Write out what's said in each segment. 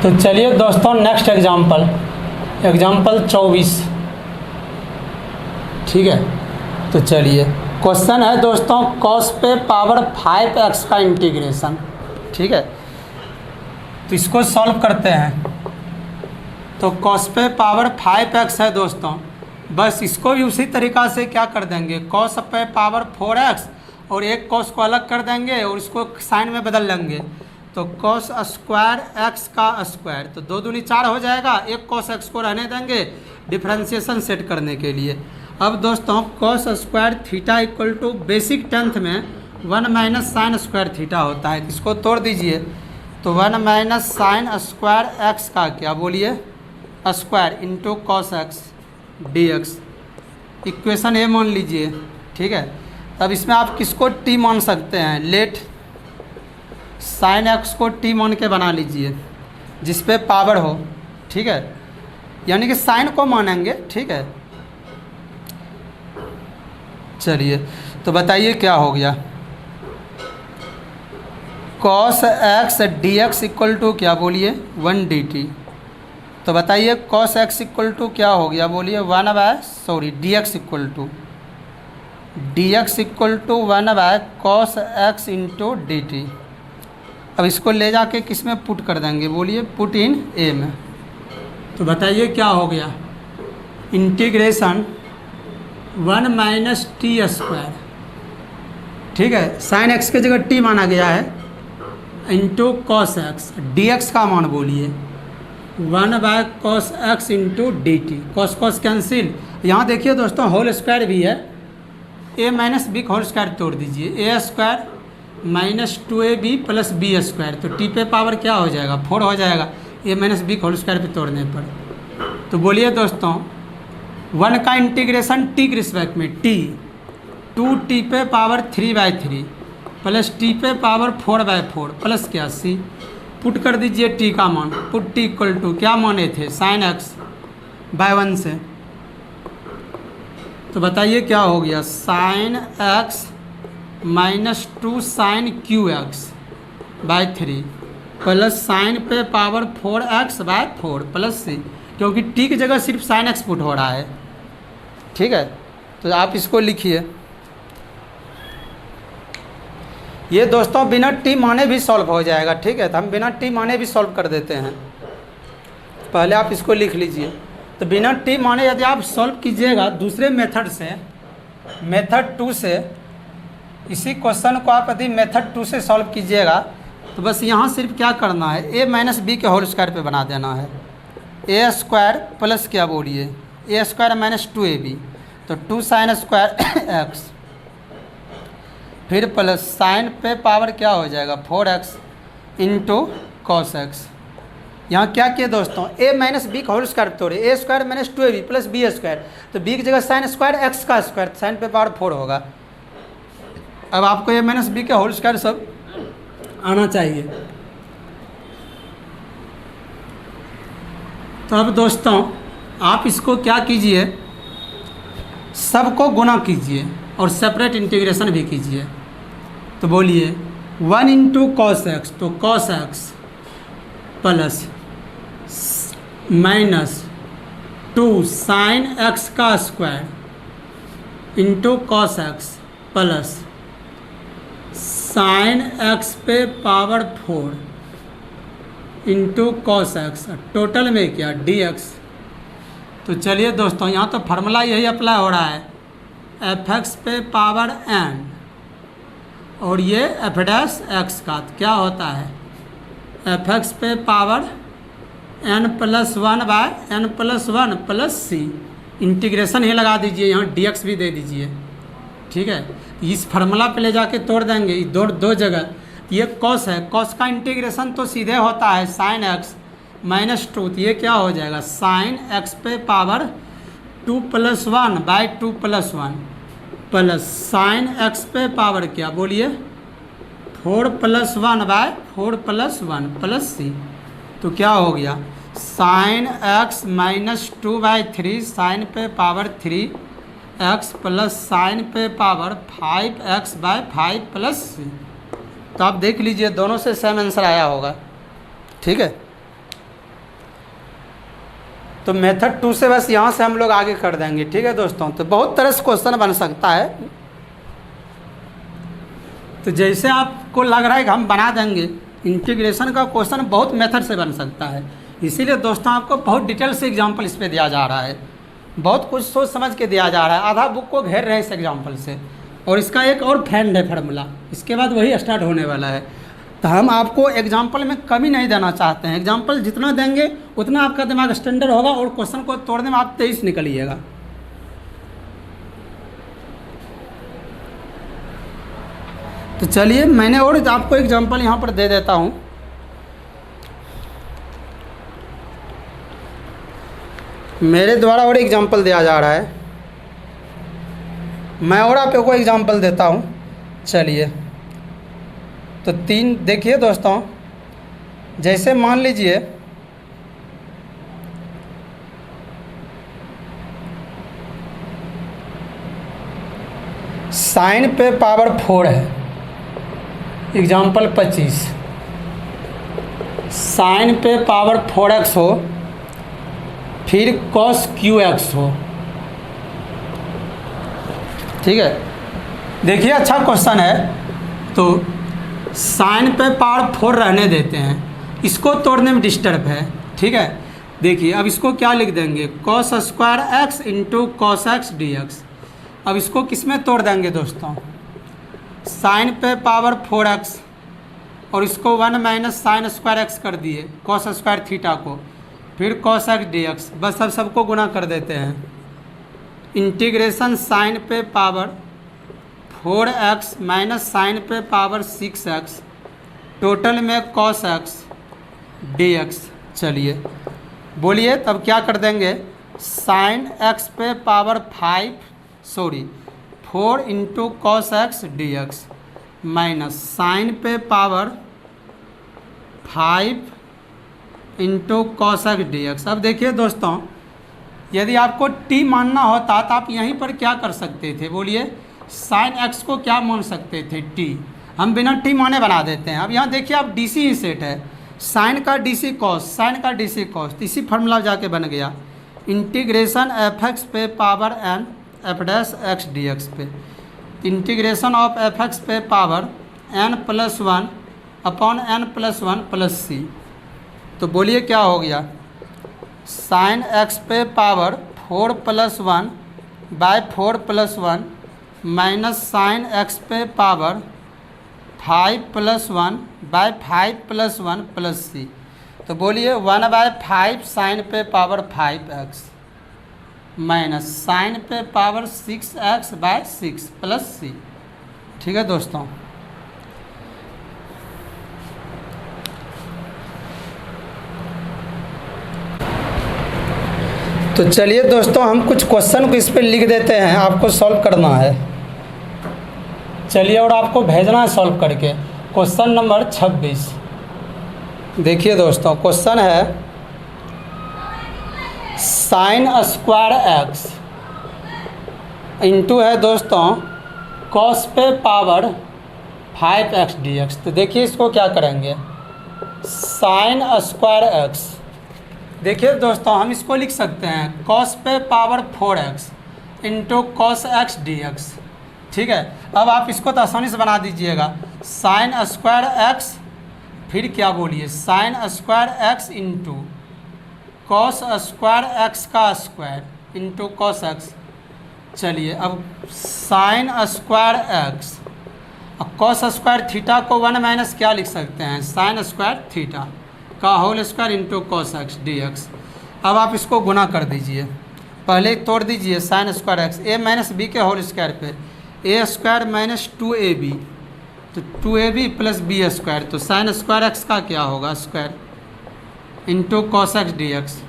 तो चलिए दोस्तों नेक्स्ट एग्जाम्पल 24। ठीक है, तो चलिए क्वेश्चन है दोस्तों कॉस पे पावर 5x का इंटीग्रेशन। ठीक है, तो इसको सॉल्व करते हैं। तो कॉस पे पावर 5x है दोस्तों, बस इसको भी उसी तरीक़ा से क्या कर देंगे, कॉस पे पावर 4x और एक कॉस को अलग कर देंगे और इसको साइन में बदल लेंगे। तो कॉस स्क्वायर x का स्क्वायर, तो 2 दूनी 4 हो जाएगा। एक कॉस x को रहने देंगे डिफ्रेंशिएशन सेट करने के लिए। अब दोस्तों cos square theta equal to basic 10th में 1 माइनस साइन स्क्वायर थीटा होता है। इसको तोड़ दीजिए, तो 1 माइनस साइन स्क्वायर x का क्या बोलिए square into cos x dx, equation a मान लीजिए। ठीक है, अब इसमें आप किसको t मान सकते हैं, लेट साइन x को t मान के बना लीजिए जिस पे पावर हो। ठीक है, यानी कि साइन को मानेंगे। ठीक है, चलिए तो बताइए क्या हो गया, cos x dx equal to क्या बोलिए 1 dt। तो बताइए कॉस x इक्वल टू क्या हो गया बोलिए dx equal to 1 by cos x into d t. अब इसको ले जाके किस में पुट कर देंगे बोलिए, पुट इन ए में। तो बताइए क्या हो गया, इंटीग्रेशन 1 माइनस टी स्क्वायर। ठीक है, साइन x की जगह t माना गया है इंटू कॉस x, dx का मान बोलिए 1 by cos x into d t. Cos cos cancel, यहाँ देखिए दोस्तों होल स्क्वायर भी है, a minus b whole square तोड़ दीजिए, a square minus 2ab plus b square. तो t पे पावर क्या हो जाएगा 4 हो जाएगा a minus b whole square पे तोड़ने पर। तो बोलिए दोस्तों 1 का इंटीग्रेशन t के रिस्पेक्ट में t 2t पे पावर 3/3 प्लस t पे पावर 4/4 प्लस क्या c, पुट कर दीजिए t का मान, पुट t इक्वल टू क्या माने थे साइन x बाय 1 से। तो बताइए क्या हो गया, sine x minus 2 sine QX by 3 plus sine पे power 4x by 4 plus c, क्योंकि t की जगह सिर्फ साइन x पुट हो रहा है। ठीक है, तो आप इसको लिखिए। ये दोस्तों बिना t माने भी सॉल्व हो जाएगा। ठीक है, तो हम बिना t माने भी सॉल्व कर देते हैं, पहले आप इसको लिख लीजिए। तो बिना t माने यदि आप सॉल्व कीजिएगा दूसरे मेथड से, मेथड 2 से, इसी क्वेश्चन को आप यदि मेथड 2 से सॉल्व कीजिएगा तो बस यहाँ सिर्फ क्या करना है, a माइनस बी के होल स्क्वायर पे बना देना है, a स्क्वायर प्लस क्या बोलिए a स्क्वायर माइनस 2ab, तो 2 साइन स्क्वायर x फिर प्लस साइन पे पावर क्या हो जाएगा 4x इंटू कॉस x। यहाँ क्या किए दोस्तों, a माइनस बी का होल स्क्वायर तोड़े, a square minus 2ab plus b square, तो b की जगह साइन स्क्वायर x का स्क्वायर, साइन पे पावर 4 होगा। अब आपको a माइनस बी के होल स्क्वायर सब आना चाहिए। तो अब दोस्तों आप इसको क्या कीजिए, सबको गुना कीजिए और सेपरेट इंटीग्रेशन भी कीजिए। तो बोलिए 1 इंटू कॉस एक्स, तो cos x plus minus 2 sine x का square into cos x plus sine x पे power 4 into cos x, total में क्या dx। तो चलिए दोस्तों यहाँ तो फार्मूला यही अप्लाई हो रहा है, fx पे पावर n और ये f डैश x का क्या होता है fx पे power n plus 1 by n plus 1 plus c, integration ही लगा दीजिए, यहाँ dx भी दे दीजिए। ठीक है, इस फार्मूला पे ले जाके तोड़ देंगे दो जगह। ये कॉस है, कॉस का इंटीग्रेशन तो सीधे होता है साइन x माइनस 2, तो ये क्या हो जाएगा साइन x पे power 2 plus 1 by 2 plus 1 plus sine x पे पावर क्या बोलिए 4 plus 1 by 4 plus 1 plus c। तो क्या हो गया साइन x माइनस 2/3 साइन पे पावर 3x प्लस साइन पे power 5x by 5 plus c। तो आप देख लीजिए दोनों से सेम आंसर आया होगा। ठीक है। तो मेथड 2 से बस यहाँ से हम लोग आगे कर देंगे। ठीक है दोस्तों, तो बहुत तरह से क्वेश्चन बन सकता है। तो जैसे आपको लग रहा है कि हम बना देंगे, इंटीग्रेशन का क्वेश्चन बहुत मेथड से बन सकता है। इसीलिए दोस्तों आपको बहुत डिटेल से एग्जाम्पल इस पर दिया जा रहा है, बहुत कुछ सोच समझ के दिया जा रहा है। आधा बुक को घेर रहे हैं इस एग्जाम्पल से। और इसका एक और फ्रेंड है फार्मूला, इसके बाद वही स्टार्ट होने वाला है। तो हम आपको एग्जाम्पल में कमी नहीं देना चाहते हैं। एग्जाम्पल जितना देंगे उतना आपका दिमाग स्टैंडर्ड होगा और क्वेश्चन को तोड़ने में आप तेज निकलिएगा। तो चलिए मैंने और आपको एग्जाम्पल यहाँ पर दे देता हूँ। मेरे द्वारा और एग्जाम्पल दिया जा रहा है, मैं और आपको एग्जाम्पल देता हूँ। चलिए तो 3 देखिए दोस्तों, जैसे मान लीजिए साइन पे पावर 4 है, एग्जाम्पल 25, साइन पे पावर 4x हो, फिर cos QX हो। ठीक है, देखिए अच्छा क्वेश्चन है। तो साइन पे पावर 4 रहने देते हैं, इसको तोड़ने में डिस्टर्ब है। ठीक है, देखिए अब इसको क्या लिख देंगे, cos square x into cos x dx। अब इसको किस में तोड़ देंगे दोस्तों, साइन पे पावर 4x और इसको 1 माइनस साइन स्क्वायर x कर दिए cos स्क्वायर थीटा को, फिर cos x dx। बस अब सबको गुना कर देते हैं। इंटीग्रेशन साइन पे पावर 4x माइनस साइन पे पावर 6x टोटल में cos x dx। चलिए बोलिए तब क्या कर देंगे, साइन x पे power 4 into cos x dx minus sine पे power 5 into cos x dx। अब देखिए दोस्तों, यदि आपको t मानना होता तो आप यहीं पर क्या कर सकते थे, बोलिए साइन x को क्या मान सकते थे, t। हम बिना t माने बना देते हैं। अब यहाँ देखिए आप डी सी ही सेट है, साइन का डी सी कॉस, साइन का डी सी कॉस, तो इसी फार्मूला जाके बन गया इंटीग्रेशन एफ एक्स पे power n f dash x D x पे, इंटीग्रेशन ऑफ एफ एक्स पे power n plus 1 upon n plus 1 plus c. तो बोलिए क्या हो गया, साइन x पे power 4 plus 1 by 4 plus 1 minus sign x पे power 5 plus 1 by 5 plus 1 plus c. तो बोलिए 1 बाय 5 साइन पे पावर 5x माइनस साइन पे power 6x by 6 plus c. ठीक है दोस्तों, तो चलिए दोस्तों हम कुछ क्वेश्चन को इस पर लिख देते हैं, आपको सॉल्व करना है। चलिए और आपको भेजना है सॉल्व करके। क्वेश्चन नंबर 26 देखिए दोस्तों, क्वेश्चन है साइन स्क्वायर x इंटू है दोस्तों कॉस पे पावर 5x dx। तो देखिए इसको क्या करेंगे, साइन स्क्वायर x, देखिए दोस्तों हम इसको लिख सकते हैं कॉस पे power 4x into cos x D x. ठीक है, अब आप इसको तो आसानी से बना दीजिएगा, साइन स्क्वायर एक्स फिर क्या बोलिए sine square x into cos square x का स्क्वायर इंटू कॉस एक्स। चलिए अब साइन स्क्वायर एक्स और कॉस स्क्वायर थीटा को 1 माइनस क्या लिख सकते हैं, साइन स्क्वायर थीटा का whole square into cos x D x. अब आप इसको गुना कर दीजिए, पहले तोड़ दीजिए sine square x a minus b के होल स्क्वायर पे, ए स्क्वायर माइनस 2ab, तो 2ab प्लस बी स्क्वायर। तो साइन स्क्वायर एक्स का क्या होगा, square into cos x D x.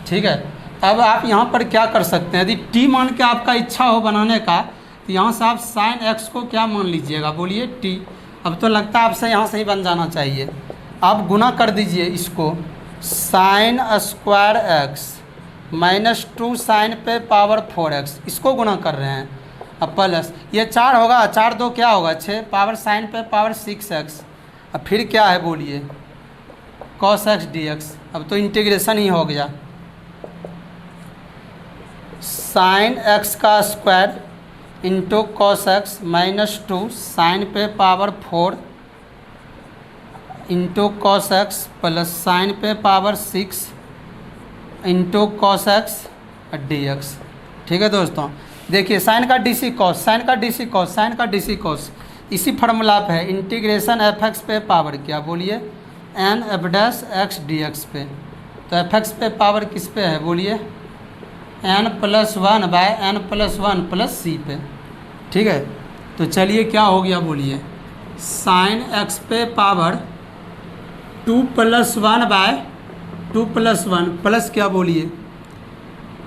ठीक है, अब आप यहाँ पर क्या कर सकते हैं, यदि टी मान के आपका इच्छा हो बनाने का तो यहाँ से आप साइन एक्स को क्या मान लीजिएगा, बोलिए टी। अब तो लगता है आपसे यहाँ से ही बन जाना चाहिए। आप गुना कर दीजिए इसको, sine square x minus 2 sine पे पावर 4x, इसको गुना कर रहे हैं। अब प्लस ये 4 होगा, 4 2 क्या होगा 6 पावर साइन पे पावर 6x। अब फिर क्या है बोलिए कॉस एक्स डी एक्स। अब तो इंटीग्रेशन ही हो गया। साइन एक्स का square into cos x minus 2 sine पे power 4 into cos x plus sine पे power 6 into cos x D x. ठीक है दोस्तों, देखिए साइन का डी सी कॉस, साइन का डी सी कॉस, साइन का डी सी कॉस इसी फार्मूला पे है। इंटीग्रेशन एफ एक्स पे पावर क्या बोलिए, n f dash x D x पे। तो एफ एक्स पे पावर किस पे है बोलिए, n plus 1 by n plus 1 plus c पे। ठीक है, तो चलिए क्या हो गया बोलिए, साइन एक्स पे power 2 plus 1 by 2 plus 1 plus क्या बोलिए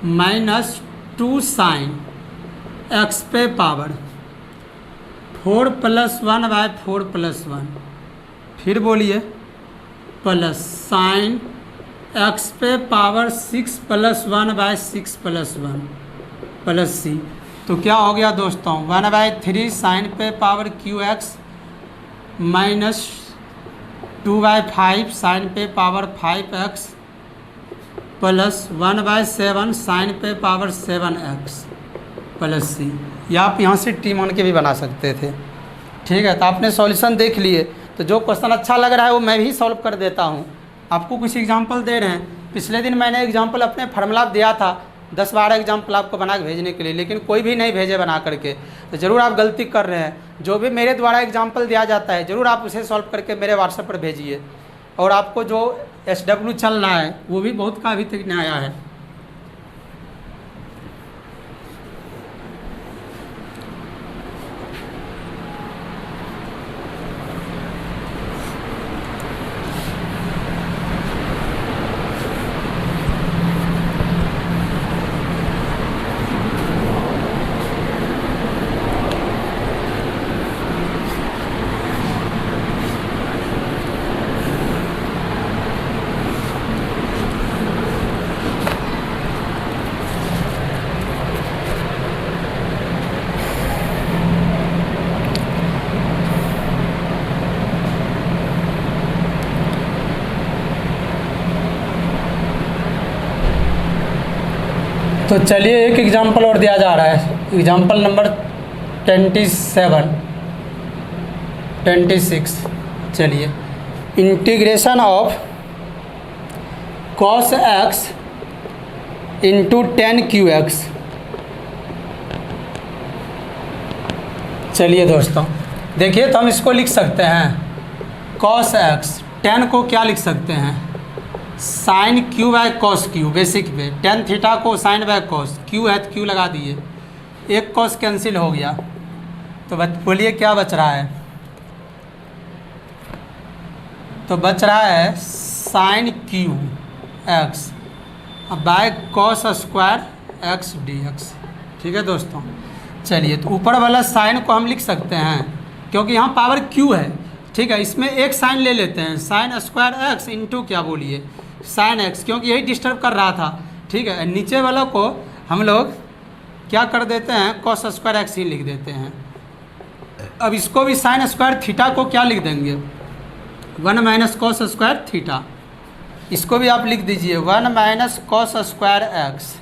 माइनस 2 साइन एक्स पे पावर 4 प्लस 1 बाय 4 प्लस 1, फिर बोलिए प्लस साइन एक्स पे power 6 plus 1 by 6 plus 1 plus c. तो क्या हो गया दोस्तों, 1/3 साइन पे power cube x minus 2/5 sine पे पावर 5x प्लस 1/7 साइन पे पावर 7x प्लस सी। या आप यहाँ से टी मान के भी बना सकते थे। ठीक है, तो आपने सॉल्यूशन देख लिए। तो जो क्वेश्चन अच्छा लग रहा है वो मैं भी सॉल्व कर देता हूँ। आपको कुछ एग्जांपल दे रहे हैं। पिछले दिन मैंने एग्जांपल अपने फार्मूला दिया था 10-12 एग्जांपल आपको बना के भेजने के लिए, लेकिन कोई भी नहीं भेजे बना करके। तो ज़रूर आप गलती कर रहे हैं। जो भी मेरे द्वारा एग्जांपल दिया जाता है ज़रूर आप उसे सॉल्व करके मेरे व्हाट्सएप पर भेजिए। और आपको जो SW चल रहा है वो भी बहुत का अभी तक नहीं आया है। तो चलिए एक एग्जांपल और दिया जा रहा है। Example number 26। चलिए, integration of cos x into 10 QX। चलिए दोस्तों देखिए, तो हम इसको लिख सकते हैं कॉस एक्स, 10 को क्या लिख सकते हैं sine cube by cos cube. Basic पे टेन थीटा को साइन बाय कॉस, क्यू है तो क्यू लगा दिए, एक कॉस कैंसिल हो गया। तो बोलिए क्या बच रहा है, तो बच रहा है sine cube x by cos square x D x. ठीक है दोस्तों, चलिए तो ऊपर वाला साइन को हम लिख सकते हैं क्योंकि यहाँ पावर क्यू है। ठीक है, इसमें एक साइन ले लेते हैं, साइन स्क्वायर एक्स इंटू क्या बोलिए साइन एक्स, क्योंकि यही डिस्टर्ब कर रहा था। ठीक है, नीचे वाला को हम लोग क्या कर देते हैं कॉस स्क्वायर एक्स ही लिख देते हैं। अब इसको भी साइन स्क्वायर थीटा को क्या लिख देंगे 1 माइनस कॉस स्क्वायर थीटा। इसको भी आप लिख दीजिए 1 minus cos square x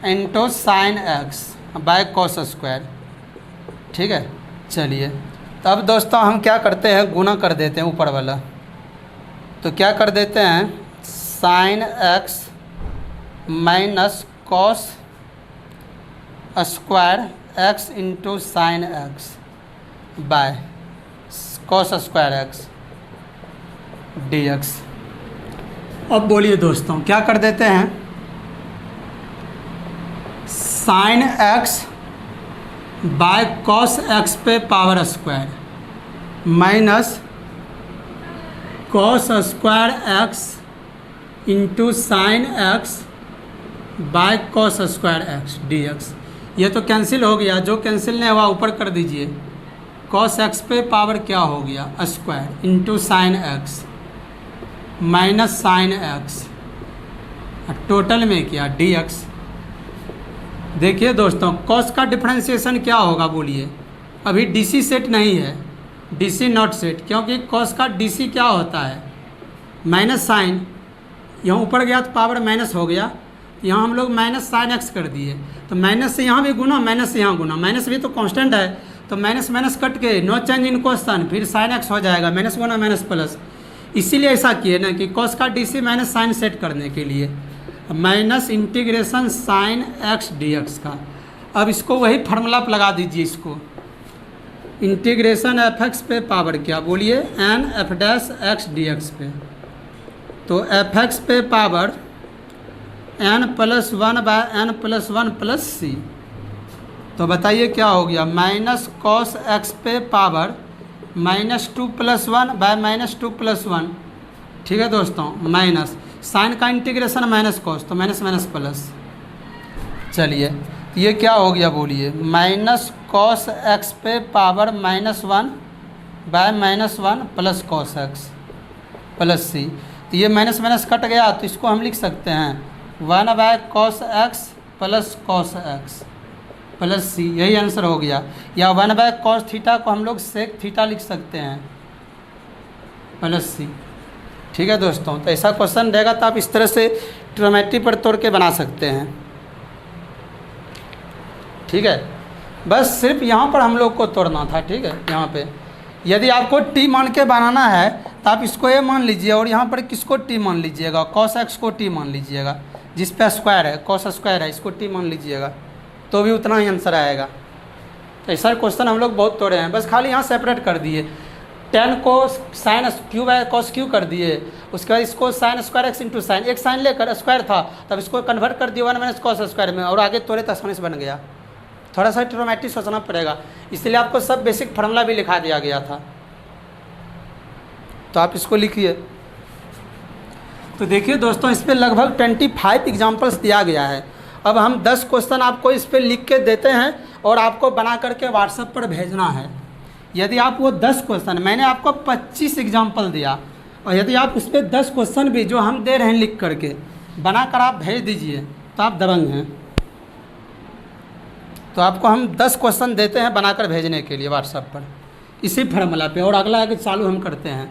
into sine x by cos square. ठीक है, चलिए तो अब दोस्तों हम क्या करते हैं गुना कर देते हैं ऊपर वाला। तो क्या कर देते हैं sine x minus cos square x into sine x by cos square x D x. अब बोलिए दोस्तों क्या कर देते हैं sine x by cos x पे power square minus cos square x into sine x by cos square x D x. ये तो कैंसिल हो गया, जो कैंसिल नहीं हुआ ऊपर कर दीजिए। कॉस एक्स पे पावर क्या हो गया square into sine x minus sine x, total में क्या डी एक्स। देखिए दोस्तों कॉस का डिफरेंशिएशन क्या होगा बोलिए, अभी डीसी सेट नहीं है, डीसी नॉट सेट, क्योंकि कॉस का डीसी क्या होता है माइनस साइन, यहाँ ऊपर गया तो पावर माइनस हो गया, यहाँ हम लोग माइनस साइन एक्स कर दिए, तो माइनस से यहाँ भी गुना, माइनस से यहाँ गुना, माइनस भी तो कांस्टेंट है, तो माइनस माइनस कट के नो चेंज इन क्वेश्चन, फिर साइन एक्स हो जाएगा, माइनस गुना माइनस प्लस। इसीलिए ऐसा किए ना कि कॉस का डीसी माइनस साइन सेट करने के लिए, minus integration sine x D x का। अब इसको वही फार्मूला पर लगा दीजिए, इसको इंटीग्रेशन एफ एक्स पे पावर क्या बोलिए, n f dash x D x पे, तो एफ एक्स पे power n plus one by n plus one plus c, तो बताइए क्या हो गया, माइनस कॉस एक्स पे power minus two plus one by minus two plus one. ठीक है दोस्तों, माइनस साइन का इंटीग्रेशन माइनस कॉस, तो माइनस माइनस प्लस। चलिए ये क्या हो गया बोलिए, माइनस कॉस एक्स पे power minus one by minus one plus cos x plus c. तो ये माइनस माइनस कट गया, तो इसको हम लिख सकते हैं one by cos x plus cos x plus c, यही आंसर हो गया। या वन बाय कॉस थीटा को हम लोग सेक थीटा लिख सकते हैं प्लस सी। ठीक है दोस्तों, तो ऐसा क्वेश्चन रहेगा तो आप इस तरह से ट्रिग्नोमेट्री पर तोड़ के बना सकते हैं। ठीक है, बस सिर्फ यहाँ पर हम लोग को तोड़ना था। ठीक है, यहाँ पे यदि आपको टी मान के बनाना है तो आप इसको ए मान लीजिए, और यहाँ पर किसको टी मान लीजिएगा, कॉस एक्स को टी मान लीजिएगा, जिस पे स्क्वायर है, कॉस स्क्वायर है, इसको टी मान लीजिएगा, तो भी उतना ही आंसर आएगा। तो ऐसा क्वेश्चन हम लोग बहुत तोड़े हैं, बस खाली यहाँ सेपरेट कर दिए, टेन को sine cube by cos cube कर दिए, उसके बाद इसको sine square x into sine, एक साइन लेकर स्क्वायर था तब इसको कन्वर्ट कर दिया वन माइनस कॉस स्क्वायर में, और आगे तोड़े तो आसानी से बन गया। थोड़ा सा ट्रिग्नोमेट्री सोचना पड़ेगा, इसलिए आपको सब बेसिक फार्मूला भी लिखा दिया गया था, तो आप इसको लिखिए। तो देखिए दोस्तों, इस पर लगभग 25 एग्जाम्पल्स दिया गया है। अब हम 10 क्वेश्चन आपको इस पर लिख के देते हैं और आपको बना करके व्हाट्सएप पर भेजना है। यदि आप वो 10 क्वेश्चन, मैंने आपको 25 एग्जाम्पल दिया, और यदि आप उस पर 10 क्वेश्चन भी जो हम दे रहे हैं लिख करके बना कर आप भेज दीजिए तो आप दबंग हैं। तो आपको हम 10 क्वेश्चन देते हैं बनाकर भेजने के लिए व्हाट्सएप पर, इसी फार्मूला पे, और अगला आगे चालू हम करते हैं।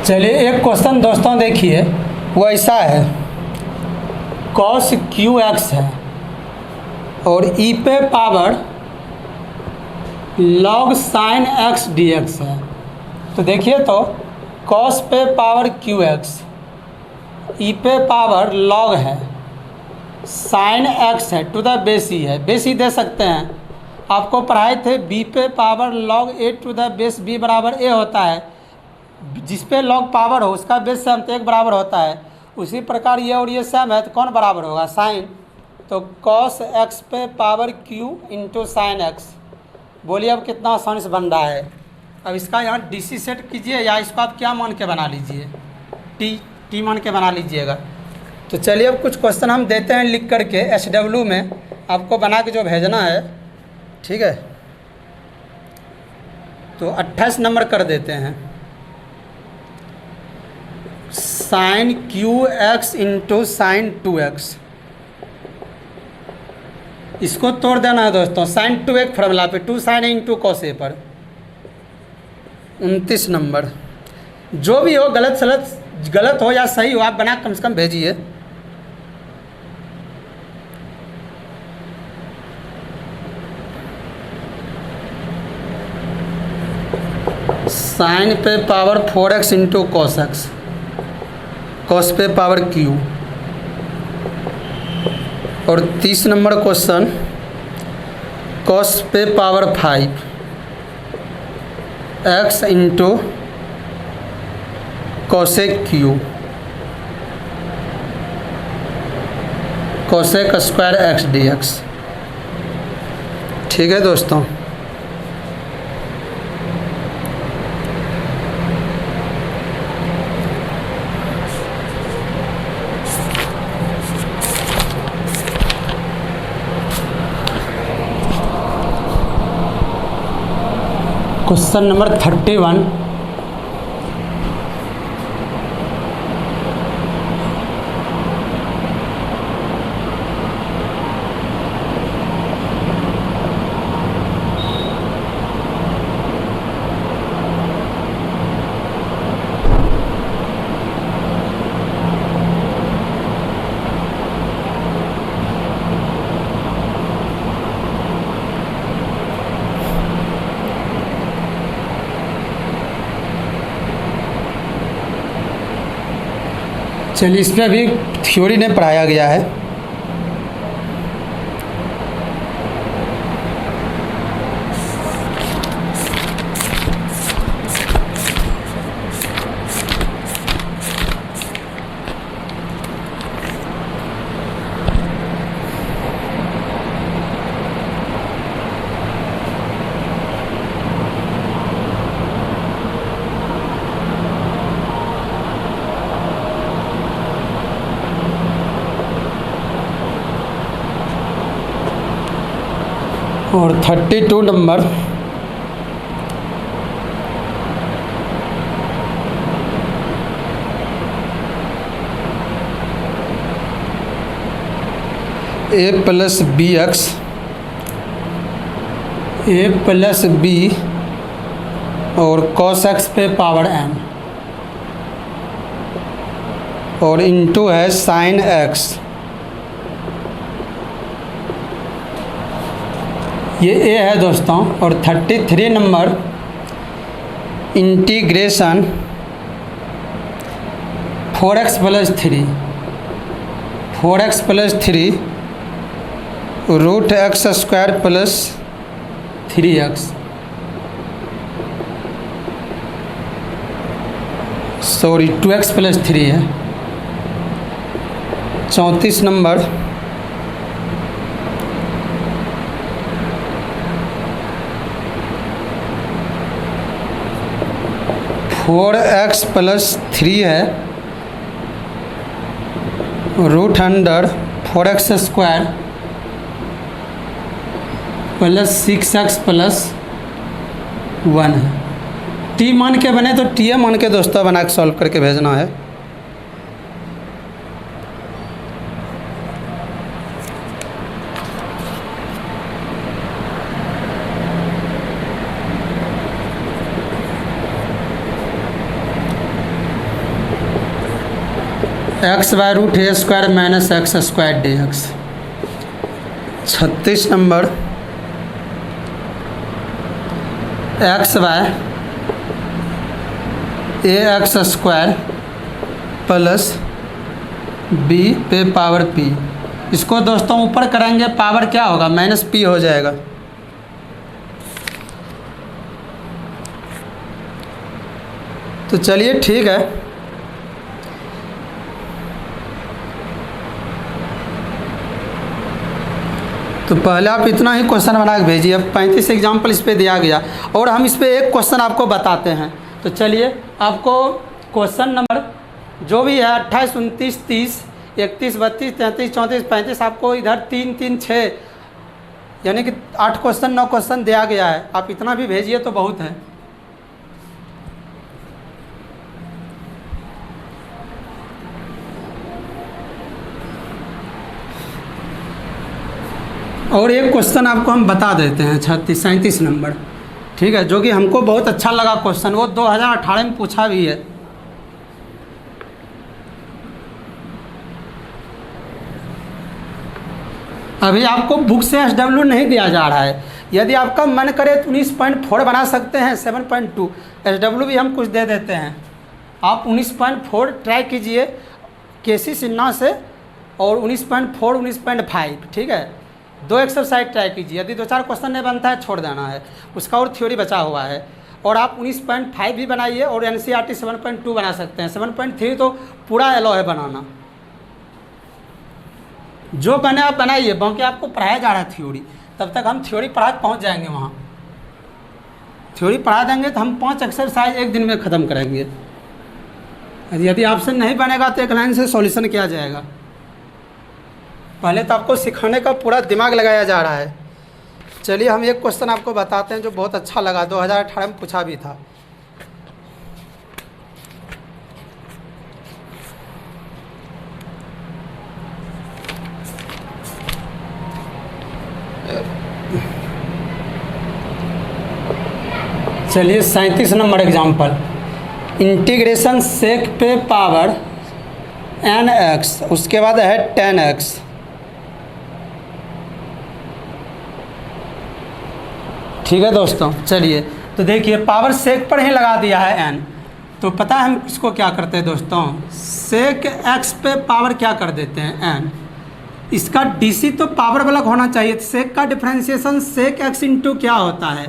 चलिए एक क्वेश्चन दोस्तों देखिए, वो ऐसा है, कॉस क्यू एक्स है और ई पे power log sign x D x है। तो देखिए, तो कॉस पे पावर क्यू एक्स, ई पे पावर लॉग है, साइन एक्स है, टू द बेस ई है, बेस ई दे सकते हैं। आपको पढ़ाए थे बी पे power log a to the base b बराबर ए होता है, जिस पे लॉग पावर हो उसका बेस सेम तो एक बराबर होता है। उसी प्रकार ये और ये सेम है तो कौन बराबर होगा, साइन। तो कॉस एक्स पे power Q into sine x, बोलिए अब कितना आसानी से बन रहा है। अब इसका यहाँ डीसी सेट कीजिए, या इसको आप क्या मान के बना लीजिए, टी मान के बना लीजिएगा। तो चलिए अब कुछ क्वेश्चन हम देते हैं लिख करके SW में, आपको बना के जो भेजना है। ठीक है, तो 28 नंबर कर देते हैं, sine cube x into sine 2x, इसको तोड़ देना है दोस्तों, साइन 2x फार्मूला पे, 2 sign A into cos A पर। 29 नंबर, जो भी हो, गलत हो या सही हो, आप बना कम से कम भेजिए। साइन पे power 4x into cos x, cos पे पावर क्यू। और 30 नंबर क्वेश्चन, कॉस पे power 5 x into cosec Q. Cosec square x D x. ठीक है दोस्तों, क्वेश्चन नंबर 31। चलिए, इसमें अभी थ्योरी ने पढ़ाया गया है। और 32 number, a plus b x, a plus b और कॉस एक्स पे पावर एम और इनटू है साइन एक्स। ये ए है दोस्तों। और 33 number, integration 4x plus 3, 4x plus 3 root x square plus 3x, sorry 2x plus 3 है। 34 नंबर, फोर एक्स प्लस 3 है root under 4x square plus 6x plus 1 है। T मान के बने तो टी मान के दोस्तों बना के सॉल्व करके भेजना है। X by root a square minus x square d x. 36 number, x by a x square plus b पे पावर पी। इसको दोस्तों ऊपर करेंगे, पावर क्या होगा, माइनस पी हो जाएगा। तो चलिए ठीक है, तो पहले आप इतना ही क्वेश्चन बना के भेजिए। अब 35 एग्जाम्पल इस पर दिया गया और हम इस पर एक क्वेश्चन आपको बताते हैं। तो चलिए, आपको क्वेश्चन नंबर जो भी है 28, 29, 30, 31, 32, 33, 34, 35, आपको इधर 3, 3, 6 यानी कि 8 क्वेश्चन 9 क्वेश्चन दिया गया है। आप इतना भी भेजिए तो बहुत है। और एक क्वेश्चन आपको हम बता देते हैं 37 नंबर, ठीक है, जो कि हमको बहुत अच्छा लगा क्वेश्चन। वो 2018 में पूछा भी है। अभी आपको बुक से SW नहीं दिया जा रहा है। यदि आपका मन करे तो 19.4 बना सकते हैं, 7.2 SW भी हम कुछ दे देते हैं। आप 19.4 ट्राई कीजिए केसी सिन्हा से और 19.4, 19.5, ठीक है। 2 एक्सरसाइज ट्राई कीजिए। यदि 2-4 क्वेश्चन नहीं बनता है छोड़ देना है, उसका और थ्योरी बचा हुआ है। और आप 19.5 भी बनाइए और NCERT 7.2 बना सकते हैं। 7.3 तो पूरा एलो है बनाना। जो बने आप बनाइए, बाकी आपको पढ़ाया जा रहा है थ्योरी, तब तक हम थ्योरी पढ़ा के पहुँच जाएंगे वहाँ। थ्योरी पढ़ा देंगे तो हम 5 एक्सरसाइज एक दिन में ख़त्म करेंगे। यदि ऑप्शन नहीं बनेगा तो एक लाइन से सॉल्यूशन किया जाएगा। पहले तो आपको सिखाने का पूरा दिमाग लगाया जा रहा है। चलिए हम एक क्वेश्चन आपको बताते हैं जो बहुत अच्छा लगा, 2018 में पूछा भी था। चलिए 37 नंबर एग्जाम्पल, इंटीग्रेशन सेक पे पावर nx, उसके बाद है 10x। ठीक है दोस्तों, चलिए तो देखिए पावर सेक पर ही लगा दिया है n, तो पता है हम इसको क्या करते हैं दोस्तों, सेक x पे पावर क्या कर देते हैं n, इसका DC तो पावर वाला होना चाहिए। सेक का डिफ्रेंशिएशन सेक x इंटू क्या होता है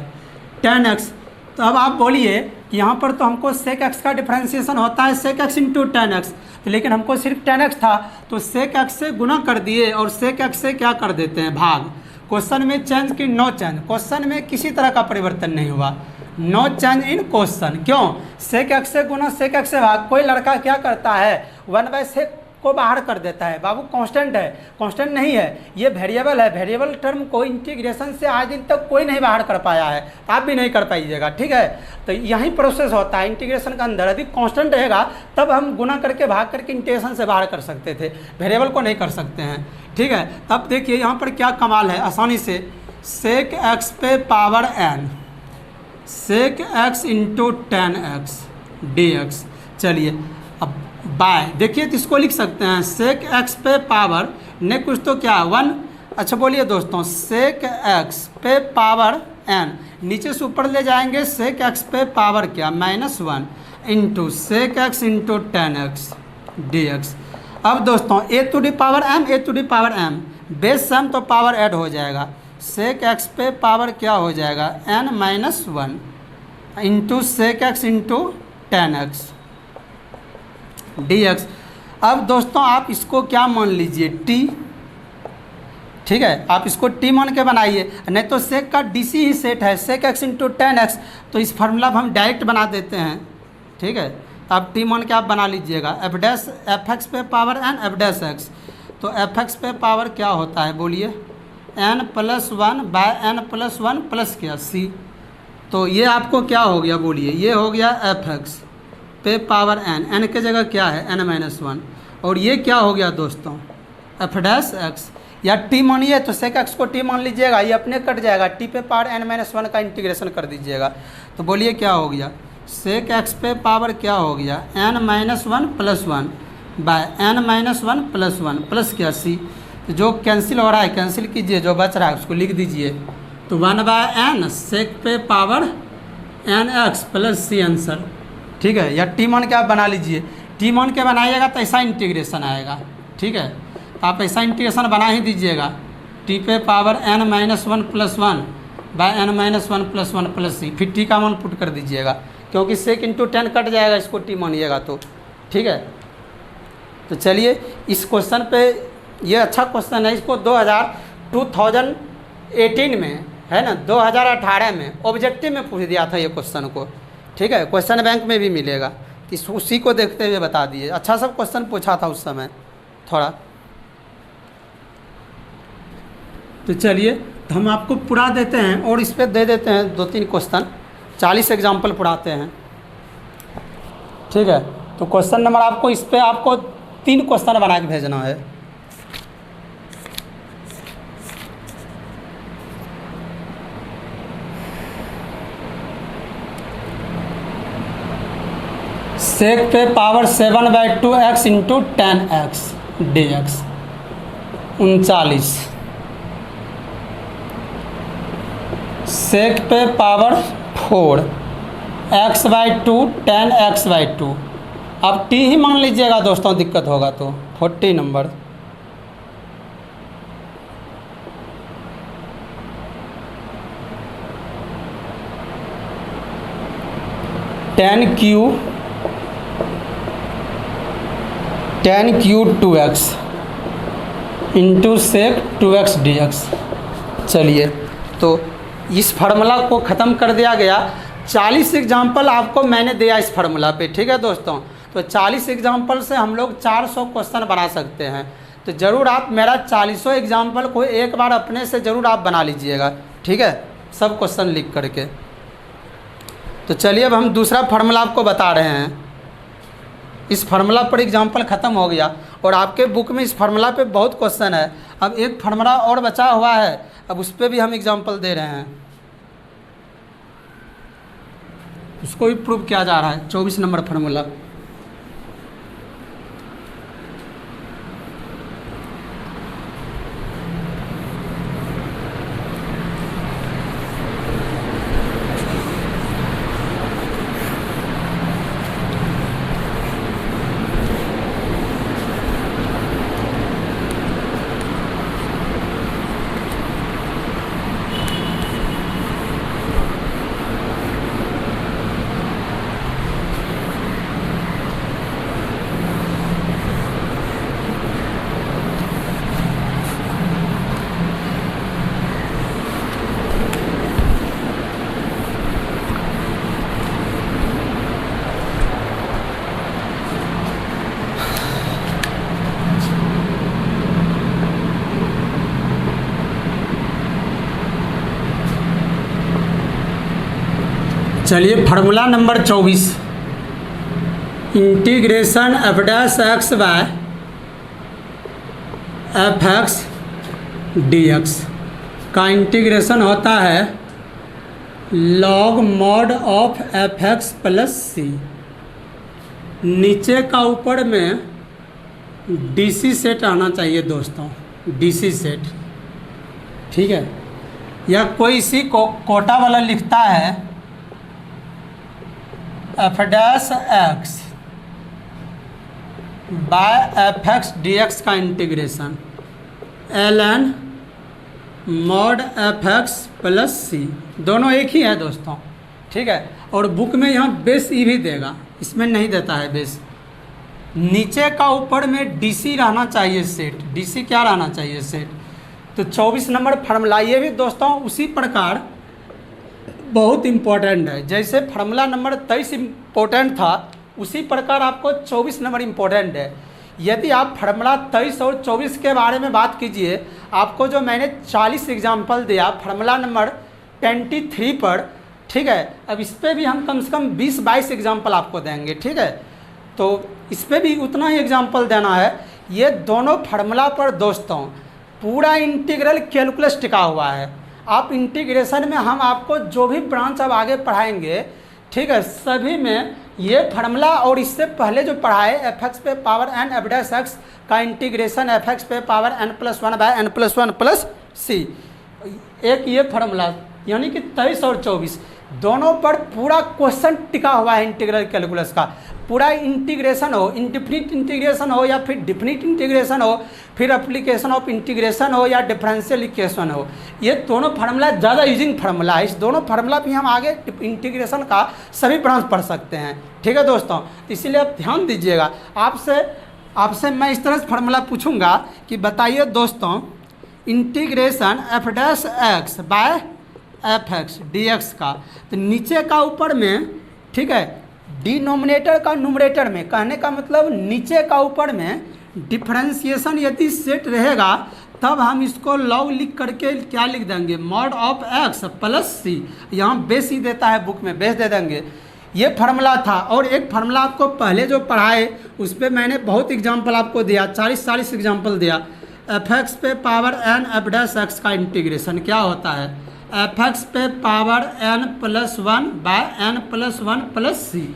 10x। तो अब आप बोलिए कि यहाँ पर तो हमको सेक x का डिफ्रेंशिएशन होता है सेक x इंटू 10x, तो लेकिन हमको सिर्फ 10x था तो सेक x से गुना कर दिए और सेक x से क्या कर देते हैं भाग। क्वेश्चन में चेंज की नो चेंज, क्वेश्चन में किसी तरह का परिवर्तन नहीं हुआ, नो चेंज इन क्वेश्चन। क्यों, सेक x से गुना सेक x से भाग। कोई लड़का क्या करता है 1/सेक को बाहर कर देता है, बाबू कांस्टेंट है, कांस्टेंट नहीं है, ये वेरिएबल है। वेरिएबल टर्म को इंटीग्रेशन से आज दिन तक कोई नहीं बाहर कर पाया है, आप भी नहीं कर पाइएगा। ठीक है, तो यही प्रोसेस होता है इंटीग्रेशन का अंदर। यदि कांस्टेंट रहेगा तब हम गुना करके भाग करके इंटीग्रेशन से बाहर कर सकते थे, वेरिएबल को नहीं कर सकते हैं। ठीक है, तब देखिए यहाँ पर क्या कमाल है, आसानी से सेक एक्स पे power n, sec x into 10x dx। चलिए अब बाय देखिए तो इसको लिख सकते हैं सेक एक्स पे पावर ने कुछ तो क्या 1। अच्छा बोलिए दोस्तों, सेक एक्स पे पावर n, नीचे से ऊपर ले जाएंगे सेक एक्स पे पावर क्या -1 into sec x into 10x dx। अब दोस्तों a to the power m, a to the power m, base same तो पावर ऐड हो जाएगा। सेक एक्स पे पावर क्या हो जाएगा n-1 into sec x into 10x dx। अब दोस्तों आप इसको क्या मान लीजिए t, ठीक है, आप इसको t मान के बनाइए, नहीं तो सेक का DC ही सेट है सेक एक्स इंटू 10x, तो इस फार्मूला हम डायरेक्ट बना देते हैं। ठीक है, तो आप t मान के आप बना लीजिएगा एफ एक्स पे power n f dash x. तो एफ एक्स पे पावर क्या होता है बोलिए n+1 बाय n+1 प्लस क्या c। तो ये आपको क्या हो गया बोलिए, ये हो गया एफ एक्स पे पावर n के जगह क्या है n-1, और ये क्या हो गया दोस्तों एफ डैश एक्स। या t मानिए तो सेक एक्स को t मान लीजिएगा, ये अपने कट जाएगा, t पे पावर n-1 का इंटीग्रेशन कर दीजिएगा। तो बोलिए क्या हो गया, सेक एक्स पे पावर क्या हो गया n-1 plus 1 by n-1 plus 1 plus क्या c। तो जो कैंसिल हो रहा है कैंसिल कीजिए, जो बच रहा है उसको लिख दीजिए। तो 1/n सेक पे power n(x) plus c answer. ठीक है, या टी मान के आप बना लीजिए, टी मान के बनाइएगा तो ऐसा इंटीग्रेशन आएगा। ठीक है, आप ऐसा इंटीग्रेशन बना ही दीजिएगा, टी पे power n-1 plus 1 by n-1 plus 1 plus c, फिर टी का मान पुट कर दीजिएगा, क्योंकि सेक इंटू 10 कट जाएगा, इसको टी मानिएगा तो। ठीक है, तो चलिए इस क्वेश्चन पे, ये अच्छा क्वेश्चन है, इसको 2018 में है ना, 2018 में ऑब्जेक्टिव में पूछ दिया था ये क्वेश्चन को। ठीक है, क्वेश्चन बैंक में भी मिलेगा, उसी को देखते हुए बता दिए। अच्छा सब क्वेश्चन पूछा था उस समय थोड़ा। तो चलिए तो हम आपको पुरा देते हैं और इस पर दे देते हैं 2-3 क्वेश्चन, 40 एग्जाम्पल पुराते हैं। ठीक है, तो क्वेश्चन नंबर आपको इस पर आपको 3 क्वेश्चन बना के भेजना है। सेक पे power 7/2x into 10x dx 39। सेक पे पावर 4x/2 10x/2। अब t ही मान लीजिएगा दोस्तों, दिक्कत होगा तो 40 number. Tan cube 2x into sec 2x dx। चलिए, तो इस फार्मूला को ख़त्म कर दिया गया। 40 एग्जाम्पल आपको मैंने दिया इस फार्मूला पे, ठीक है दोस्तों। तो 40 एग्जाम्पल से हम लोग 400 क्वेश्चन बना सकते हैं। तो ज़रूर आप मेरा 40 एग्जाम्पल को एक बार अपने से ज़रूर आप बना लीजिएगा, ठीक है, सब क्वेश्चन लिख करके। तो चलिए अब हम दूसरा फार्मूला आपको बता रहे हैं। इस फार्मूला पर एग्जाम्पल ख़त्म हो गया और आपके बुक में इस फार्मूला पे बहुत क्वेश्चन है। अब एक फार्मूला और बचा हुआ है, अब उस पर भी हम एग्जाम्पल दे रहे हैं, उसको भी प्रूव किया जा रहा है। 24 नंबर फार्मूला। चलिए formula number 24, integration f dash x by F x D x का इंटीग्रेशन होता है log mod of f x plus c. नीचे का ऊपर में डीसी सेट आना चाहिए दोस्तों, डीसी सेट, ठीक है। या कोई इसी को कोटा वाला लिखता है f dash x by F x D x का integration l n mod F x plus c, दोनों एक ही है दोस्तों, ठीक है। और बुक में यहाँ बेस ई भी देगा, इसमें नहीं देता है बेस। नीचे का ऊपर में डीसी रहना चाहिए सेट, डीसी क्या रहना चाहिए सेट। तो 24 नंबर फार्मूला ये भी दोस्तों उसी प्रकार बहुत इम्पोर्टेंट है। जैसे फार्मूला नंबर 23 इम्पोर्टेंट था, उसी प्रकार आपको 24 नंबर इम्पोर्टेंट है। यदि आप फार्मूला 23 और 24 के बारे में बात कीजिए, आपको जो मैंने 40 एग्जाम्पल दिया फार्मूला नंबर 23 पर, ठीक है। अब इस पर भी हम कम से कम 20-22 एग्जाम्पल आपको देंगे, ठीक है। तो इस पर भी उतना ही एग्जाम्पल देना है। ये दोनों फार्मूला पर दोस्तों पूरा इंटीग्रल कैलकुलस टिका हुआ है। आप इंटीग्रेशन में हम आपको जो भी ब्रांच अब आगे पढ़ाएंगे, ठीक है, सभी में ये फार्मूला और इससे पहले जो पढ़ाए एफ एक्स पे power n f dash x का इंटीग्रेशन एफ एक्स पे power n plus 1 by n plus 1 plus c, एक ये फार्मूला यानी कि 23 और 24 दोनों पर पूरा क्वेश्चन टिका हुआ है इंटीग्रल कैलकुलस का। पूरा इंटीग्रेशन हो, इंडिफिनिट इंटीग्रेशन हो या फिर डिफिनिट इंटीग्रेशन हो, फिर एप्लीकेशन ऑफ इंटीग्रेशन हो या डिफरेंशियल इक्वेशन हो, ये दोनों फार्मूला ज़्यादा यूजिंग फार्मूला है। इस दोनों फार्मूला भी हम आगे इंटीग्रेशन का सभी ब्रांच पढ़ सकते हैं, ठीक है दोस्तों। तो इसीलिए आप ध्यान दीजिएगा। आपसे मैं इस तरह से फार्मूला पूछूंगा कि बताइए दोस्तों, integration f dash x by F x D x का, तो नीचे का ऊपर में, ठीक है, डिनोमिनेटर का न्यूमरेटर में, कहने का मतलब नीचे का ऊपर में डिफरेंशिएशन यदि सेट रहेगा तब हम इसको लॉग लिख करके क्या लिख देंगे, mod of x plus c. यहाँ बेस ही देता है बुक में, बेस दे देंगे। ये फार्मूला था। और एक फार्मूला आपको पहले जो पढ़ाए उस पर मैंने बहुत एग्जाम्पल आपको दिया, 40 एग्जाम्पल दिया। एफ एक्स पे power n f dash x का इंटीग्रेशन क्या होता है, एफ एक्स पे power n plus 1 by n plus 1 plus c.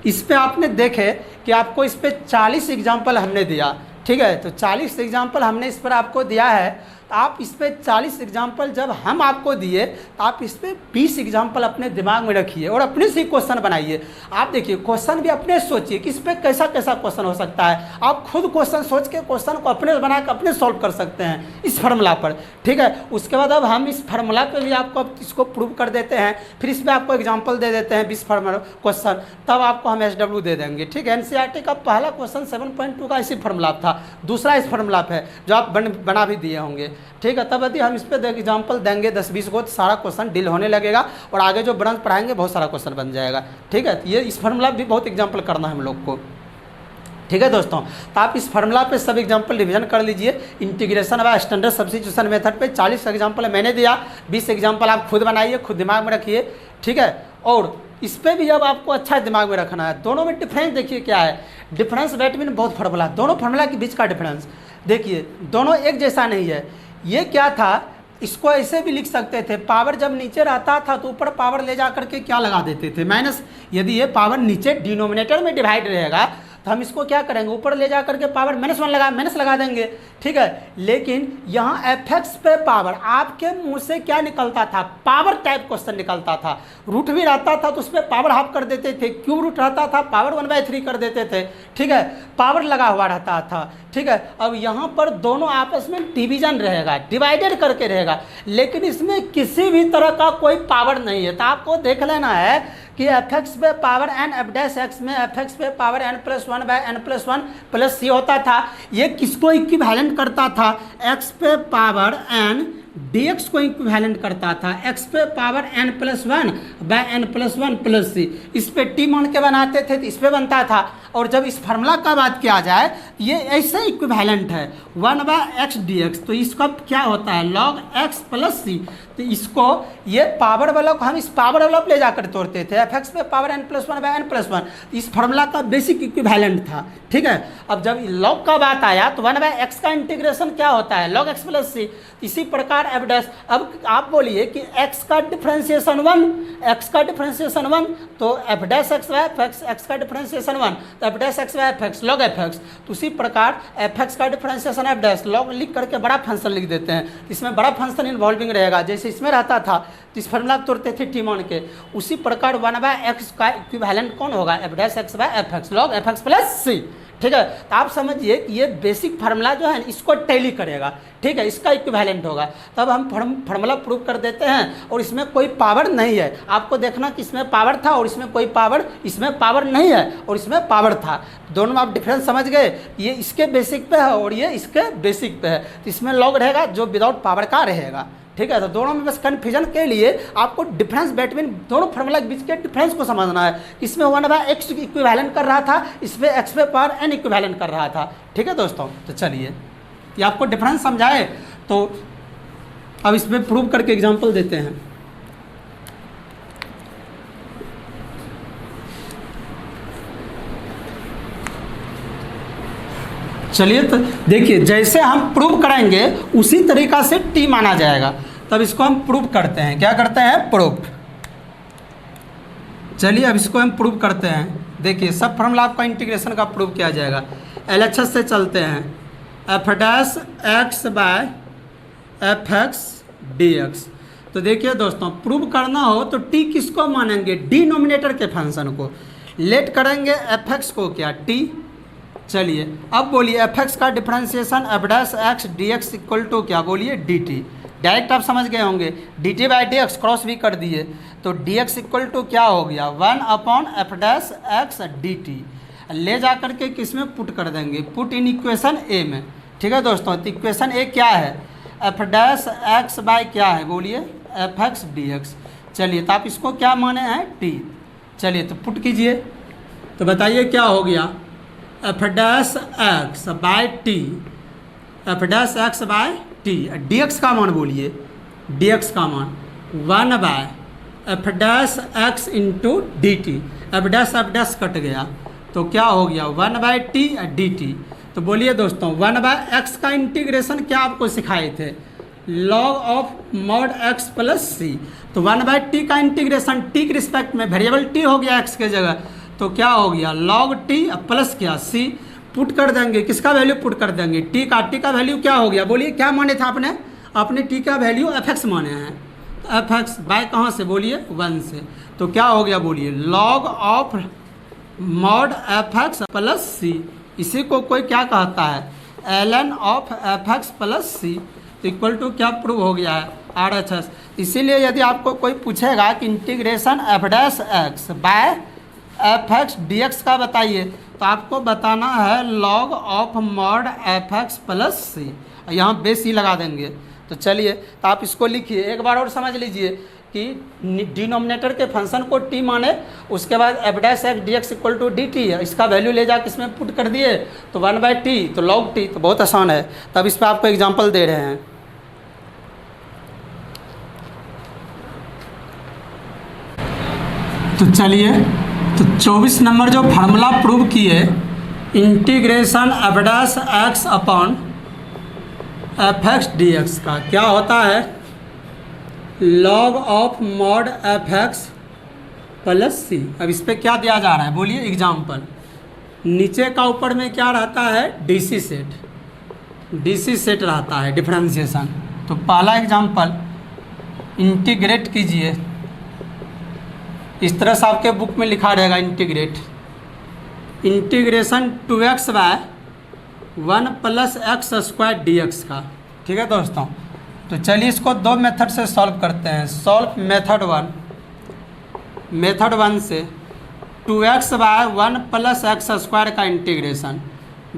इस पे आपने देखे कि आपको इस पे 40 एग्जाम्पल हमने दिया, ठीक है। तो 40 एग्जाम्पल हमने इस पर आपको दिया है। तो आप इस पर 40 एग्जाम्पल जब हम आपको दिए तो आप इस पर 20 एग्जाम्पल अपने दिमाग में रखिए और अपने से क्वेश्चन बनाइए। आप देखिए क्वेश्चन भी अपने सोचिए कि इस पर कैसा कैसा क्वेश्चन हो सकता है। आप खुद क्वेश्चन सोच के क्वेश्चन को अपने बना के अपने सॉल्व कर सकते हैं इस फार्मूला पर, ठीक है। उसके बाद अब हम इस फार्मूला पे भी आपको इसको प्रूव कर देते हैं, फिर इसमें आपको एग्जाम्पल दे देते हैं 20 फार्मूला क्वेश्चन, तब आपको हम SW दे देंगे, ठीक है। NCERT का पहला क्वेश्चन 7.2 का इसी फार्मूला था, दूसरा इस फार्मूला पे जो आप बना भी दिए होंगे, ठीक है। तब यदि हम इस पर एग्जाम्पल देंगे 10-20 को तो सारा क्वेश्चन डील होने लगेगा और आगे जो ब्रांच पढ़ाएंगे बहुत सारा क्वेश्चन बन जाएगा, ठीक है। ये इस फार्मूला भी बहुत एग्जाम्पल करना है हम लोग को, ठीक है दोस्तों। तो आप इस फार्मूला पे सब एग्जाम्पल रिवीजन कर लीजिए। इंटीग्रेशन व स्टैंडर्ड सब्स्टिट्यूशन मेथड पे 40 एग्जाम्पल मैंने दिया, 20 एग्जाम्पल आप खुद बनाइए, खुद दिमाग में रखिए, ठीक है। और इस पर भी अब आपको अच्छा दिमाग में रखना है। दोनों में डिफरेंस देखिए क्या है, डिफरेंस बिटवीन बहुत फार्मूला, दोनों फार्मूला के बीच का डिफरेंस देखिए, दोनों एक जैसा नहीं है। ये क्या था, इसको ऐसे भी लिख सकते थे, पावर जब नीचे रहता था तो ऊपर पावर ले जा करके क्या लगा देते थे, माइनस। यदि ये पावर नीचे डिनोमिनेटर में डिवाइड रहेगा तो हम इसको क्या करेंगे, ऊपर ले जा करके पावर माइनस लगा देंगे, ठीक है। लेकिन यहाँ fx पे पावर, आपके मुंह से क्या निकलता था, पावर टाइप क्वेश्चन निकलता था। रूट भी रहता था तो उस पर पावर हाफ कर देते थे, क्यूब रूट रहता था पावर 1/3 कर देते थे, ठीक है। पावर लगा हुआ रहता था, ठीक है। अब यहाँ पर दोनों आपस में डिवीजन रहेगा, डिवाइडेड करके रहेगा, लेकिन इसमें किसी भी तरह का कोई पावर नहीं है। तो आपको देख लेना है कि fx पे पावर n f' में fx पे पावर n+1/n+1 प्लस c होता था। ये किसको इक्विवेलेंट करता था, x पे पावर n dx को इक्विवेलेंट करता था, x पे पावर n+1/n+1 प्लस c। इस पे t मान के बनाते थे तो इस पे बनता था। और जब इस फार्मूला का बात किया जाए ये ऐसे इक्विवेलेंट है 1/x dx, तो इसका क्या होता है log x प्लस c। तो इसको ये पावर वाला को हम इस पावर वाला ले जाकर तोड़ते थे, fx पे पावर n+1/n+1, इस फार्मूला का बेसिक इक्विवेलेंट था, ठीक है। अब जब log का बात आया तो 1/x का इंटीग्रेशन क्या होता है log x प्लस c। इसी प्रकार f', अब आप बोलिए कि x का डिफ्रेंसिएशन 1, तो f'(x) x का डिफ्रेंसिएशन 1, तो f'(x) log fx। तो उसी प्रकार fx का डिफ्रेंसिएशन f' log लिख करके बड़ा फंक्शन लिख देते हैं, इसमें बड़ा फंक्शन इन्वॉल्विंग रहेगा, जैसे इसमें रहता था तो इस फार्मूला तोड़ते थे टी मान के। उसी प्रकार 1/x का इक्विवेलेंट कौन होगा, f'(x) log fx plus c, ठीक है। तो आप समझिए कि ये बेसिक फार्मूला जो है इसको टैली करेगा, ठीक है, इसका इक्विवेलेंट होगा। तब हम फार्मूला प्रूव कर देते हैं और इसमें कोई पावर नहीं है। आपको देखना कि इसमें पावर था और इसमें कोई पावर, इसमें पावर नहीं है और इसमें पावर था, दोनों में आप डिफरेंस समझ गए। ये इसके बेसिक पे है और ये इसके बेसिक पे है, तो इसमें लॉग रहेगा जो विदाउट पावर का रहेगा, ठीक है। तो दोनों में बस कन्फ्यूजन के लिए आपको डिफरेंस बिटवीन दोनों फार्मूला के बीच के डिफरेंस को समझना है। इसमें 1/x इक्विवेलेंट कर रहा था, इसमें x पे पावर n इक्विवेलेंट कर रहा था, ठीक है दोस्तों। तो चलिए ये आपको डिफरेंस समझाए, तो अब इसमें प्रूव करके एग्जांपल देते हैं। चलिए तो देखिए, जैसे हम प्रूव करेंगे उसी तरीका से t माना जाएगा, तब इसको हम प्रूव करते हैं। क्या करते हैं, प्रूफ। चलिए अब इसको हम प्रूव करते हैं। देखिए सब फार्मूला आपका इंटीग्रेशन का प्रूव किया जाएगा। LHS से चलते हैं, f'(x/fx dx)। तो देखिए दोस्तों, प्रूव करना हो तो t किसको मानेंगे, डिनोमिनेटर के फंक्शन को। लेट करेंगे fx को क्या, t। चलिए अब बोलिए fx का डिफरेंशिएशन f'(x dx) इक्वल टू क्या, बोलिए dt। डायरेक्ट आप समझ गए होंगे, dt/dx क्रॉस भी कर दिए तो dx इक्वल टू क्या हो गया, 1/f'(x dt। ले जा करके किस में पुट कर देंगे, पुट इन इक्वेशन ए में, ठीक है दोस्तों। तो इक्वेशन ए क्या है, f'(x) बाय क्या है, बोलिए fx dx। चलिए तो आप इसको क्या माने हैं, t। चलिए तो पुट कीजिए, तो बताइए क्या हो गया, f'(x by t, f'(x by t, dx का मान बोलिए, dx का मान 1/f'(x into d t, f' cut गया तो क्या हो गया 1/t dt। तो बोलिए दोस्तों 1/x का इंटीग्रेशन क्या आपको सिखाए थे, log of mod x plus c। तो 1/t का इंटीग्रेशन t के रिस्पेक्ट में वेरिएबल t हो गया x के जगह, तो क्या हो गया log t प्लस क्या c। पुट कर देंगे, किसका वैल्यू पुट कर देंगे, t का। t का वैल्यू क्या हो गया, बोलिए क्या माने था आपने, आपने टी का वैल्यू एफ एक्स माने हैं, तो एफ एक्स बाय कहाँ से बोलिए 1 से, तो क्या हो गया बोलिए log of mod F x plus c, इसी को कोई क्या कहता है l n of f x plus c, equal to क्या प्रूव हो गया है आर एच एस। इसीलिए यदि आपको कोई पूछेगा कि integration f dash x by F x D x का बताइए, तो आपको बताना है log of mod F x plus c, यहाँ बेस ही लगा देंगे। तो चलिए, तो आप इसको लिखिए, एक बार और समझ लीजिए कि डिनोमिनेटर के फंक्शन को टी माने, उसके बाद f dash x D x equal to d t है, इसका वैल्यू ले जाकर इसमें पुट कर दिए तो 1/t, तो लॉग टी, तो बहुत आसान है। तब इस पर आपको एग्जांपल दे रहे हैं। तो चलिए, तो 24 नंबर जो फार्मूला प्रूव किए integration f dash x upon f x D x का, क्या होता है log of mod F x plus c. अब इस पर क्या दिया जा रहा है बोलिए एग्जाम्पल, नीचे का ऊपर में क्या रहता है डीसी सेट, डीसी सेट रहता है डिफरेंशिएशन। तो पहला एग्जाम्पल इंटीग्रेट कीजिए, इस तरह से आपके बुक में लिखा रहेगा integrate, integration 2x by 1 plus x square d x का। ठीक है दोस्तों, तो चलिए इसको दो मेथड से सॉल्व करते हैं। सॉल्व मेथड 1, मेथड 1 से 2x by 1 plus x square का इंटीग्रेशन।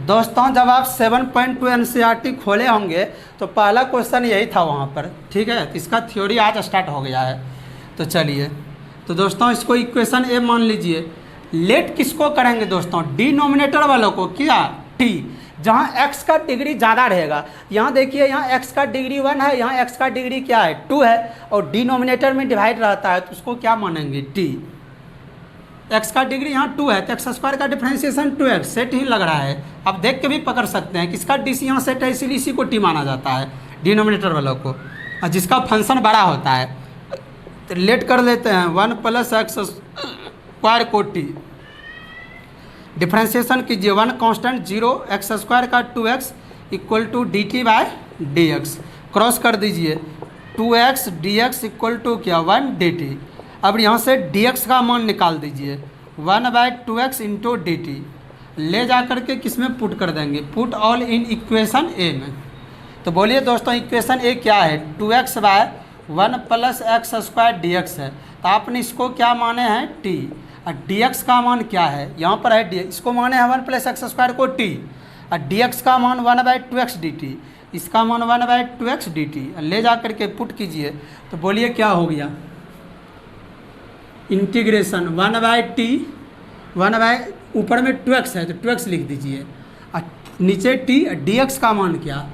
दोस्तों जब आप 7.2 NCERT खोले होंगे तो पहला क्वेश्चन यही था वहाँ पर, ठीक है, इसका थ्योरी आज स्टार्ट हो गया है। तो चलिए, तो दोस्तों इसको इक्वेशन ए मान लीजिए। लेट किसको करेंगे दोस्तों, डिनोमिनेटर वालों को, क्या टी, जहाँ x का डिग्री ज़्यादा रहेगा। यहाँ देखिए, यहाँ x का डिग्री 1 है, यहाँ x का डिग्री क्या है 2 है, और डिनोमिनेटर में डिवाइड रहता है तो उसको क्या मानेंगे t। x का डिग्री यहाँ 2 है तो एक्स स्क्वायर का डिफरेंशिएशन 2x, सेट ही लग रहा है। आप देख के भी पकड़ सकते हैं किसका डी सी यहाँ सेट है, इसीलिए इसी को टी माना जाता है डिनोमिनेटर वालों को, और जिसका फंक्शन बड़ा होता है। तो लेट कर लेते हैं 1 प्लस एक्स स्क्वायर को टी, डिफ्रेंशिएशन कीजिए 1 कांस्टेंट 0 एक्स स्क्वायर का 2x equal to d t by d x, cross कर दीजिए 2x dx इक्वल टू क्या 1 dt। अब यहाँ से dx का मान निकाल दीजिए 1/2x इंटू डी टी, ले जा कर के किस में पुट कर देंगे, put all in equation a में। तो बोलिए दोस्तों इक्वेशन ए क्या है 2x by 1 plus x square d x है, तो आपने इसको क्या माने हैं t, और dx का मान क्या है यहाँ पर है dx, इसको माने हैं 1 प्लस एक्स स्क्वायर को t, और dx का मान 1/2x dt, इसका मान 1/2x dt, ले जा करके पुट कीजिए तो बोलिए क्या हो गया इंटीग्रेशन 1/t, 1 ऊपर में 2x है तो 2x लिख दीजिए, और नीचे t, dx का मान क्या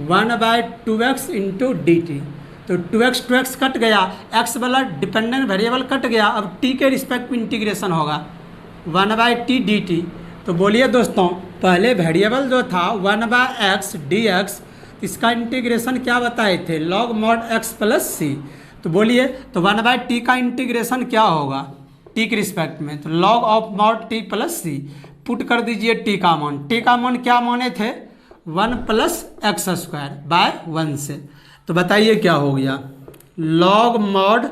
1/2x इंटू डी टी। तो 2x कट गया, x वाला डिपेंडेंट वेरिएबल कट गया, अब t के रिस्पेक्ट में इंटीग्रेशन होगा 1/t dt। तो बोलिए दोस्तों पहले वेरिएबल जो था 1/x dx, इसका इंटीग्रेशन क्या बताए थे log mod x plus c. तो बोलिए तो 1/t का इंटीग्रेशन क्या होगा t के रिस्पेक्ट में, तो log of mod t plus c, put कर दीजिए t का मान क्या माने थे 1 प्लस एक्स स्क्वायर बाय 1 से। तो बताइए क्या हो गया log mod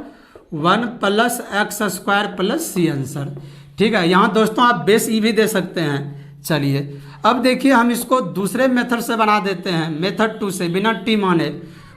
1 plus x square plus c answer. ठीक है, यहाँ दोस्तों आप बेस ई भी दे सकते हैं। चलिए अब देखिए हम इसको दूसरे मेथड से बना देते हैं, मेथड 2 से, बिना टी माने।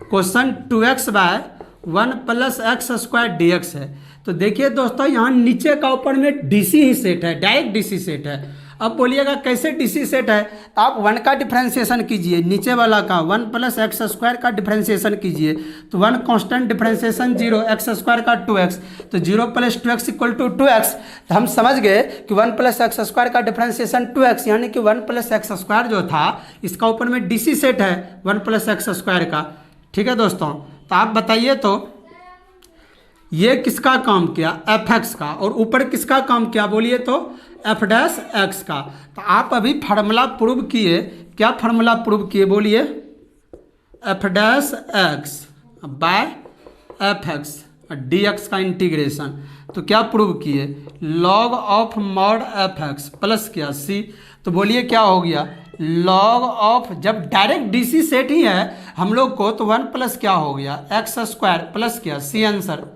Question 2x by 1 plus x square d x है। तो देखिए दोस्तों यहाँ नीचे का ऊपर में डीसी ही सेट है, डायरेक्ट डीसी सेट है। अब बोलिएगा कैसे डीसी सेट है, तो आप 1 का डिफ्रेंशिएशन कीजिए, नीचे वाला का 1 प्लस एक्स स्क्वायर का डिफ्रेंशिएशन कीजिए, तो 1 कांस्टेंट डिफ्रेंशिएशन 0 एक्स स्क्वायर का 2x, तो 0 plus 2x equal to 2x। तो हम समझ गए कि 1 प्लस एक्स स्क्वायर का डिफ्रेंशिएशन 2x, यानी कि 1 प्लस एक्स स्क्वायर जो था इसका ऊपर में डीसी सेट है 1 प्लस एक्स स्क्वायर का। ठीक है दोस्तों, तो आप बताइए तो ये किसका काम किया एफ एक्स का, और ऊपर किसका काम किया बोलिए तो एफ डैश एक्स का। तो आप अभी फार्मूला प्रूव किए, क्या फार्मूला प्रूव किए बोलिए F dash x by F x D x का इंटीग्रेशन। तो क्या प्रूव किए log of mod F x plus क्या सी। तो बोलिए क्या हो गया लॉग ऑफ, जब डायरेक्ट डीसी सेट ही है हम लोग को, तो 1 प्लस क्या हो गया एक्स स्क्वायर प्लस क्या सी आंसर।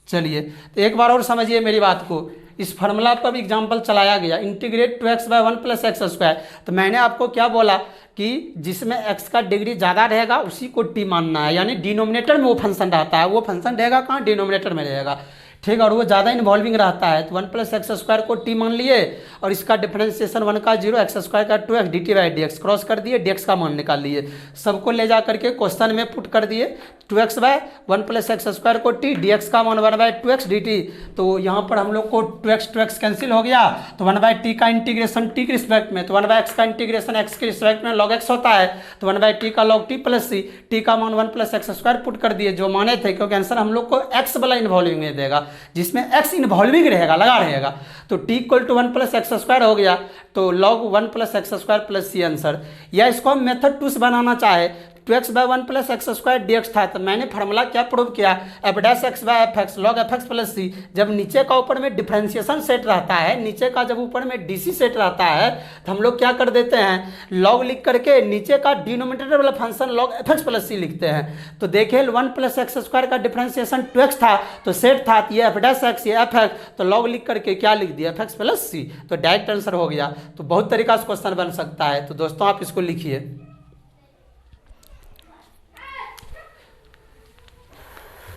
चलिए तो एक बार और समझिए मेरी बात को, इस फार्मूला पर भी एग्जाम्पल चलाया गया, integrate 2x by 1 plus x square. तो मैंने आपको क्या बोला कि जिसमें x का डिग्री ज़्यादा रहेगा उसी को t मानना है, यानी डिनोमिनेटर में वो फंक्शन रहता है, वो फंक्शन रहेगा कहाँ, डिनोमिनेटर में रहेगा, ठीक है, और वो ज़्यादा इन्वॉल्विंग रहता है। तो 1 प्लस एक्स स्क्वायर को t मान लिए और इसका डिफरेंशिएशन 1 का 0, एक्स स्क्वायर का 2x dt by D x cross कर दिए, dx का मान निकाल लिए, सबको ले जा करके क्वेश्चन में पुट कर दिए। 2x by 1 plus x square को t, dx का मान 1 बाई 2x dt। तो यहाँ पर हम लोग को 2x कैंसिल हो गया, तो 1 बाई टी का इंटीग्रेशन t के रिस्पेक्ट में, तो 1 बाई एक्स का इंटीग्रेशन x के रिस्पेक्ट में log x होता है, तो 1 बाई टी का log t प्लस सी, t का मान 1 प्लस एक्स स्क्वायर पुट कर दिए जो माने थे, क्योंकि आंसर हम लोग को x वाला इन्वॉल्विंग में देगा, जिसमें x इन्वॉल्विंग रहेगा, लगा रहेगा। तो t equal to 1 plus x square हो गया, तो log 1 plus x square plus c answer. या इसको हम मेथड 2 से बनाना चाहे, 2x by 1 plus x square d x था, तो मैंने फार्मूला क्या प्रूव किया, f dash x by F x log f x plus c. जब नीचे का ऊपर में डिफरेंशिएशन सेट रहता है, नीचे का जब ऊपर में डीसी सेट रहता है, तो हम लोग क्या कर देते हैं, लॉग लिख करके नीचे का डिनोमिनेटर वाला function log f x plus c लिखते हैं। तो देखिए 1 प्लस एक्स स्क्वायर का डिफरेंशिएशन 2x था, तो सेट था, ये एफ डैश एक्स ये एफ एक्स, तो लॉग लिख करके क्या लिख दिया एफ एक्स प्लस सी, तो डायरेक्ट आंसर हो गया। तो बहुत तरीका से क्वेश्चन बन सकता है, तो दोस्तों आप इसको लिखिए।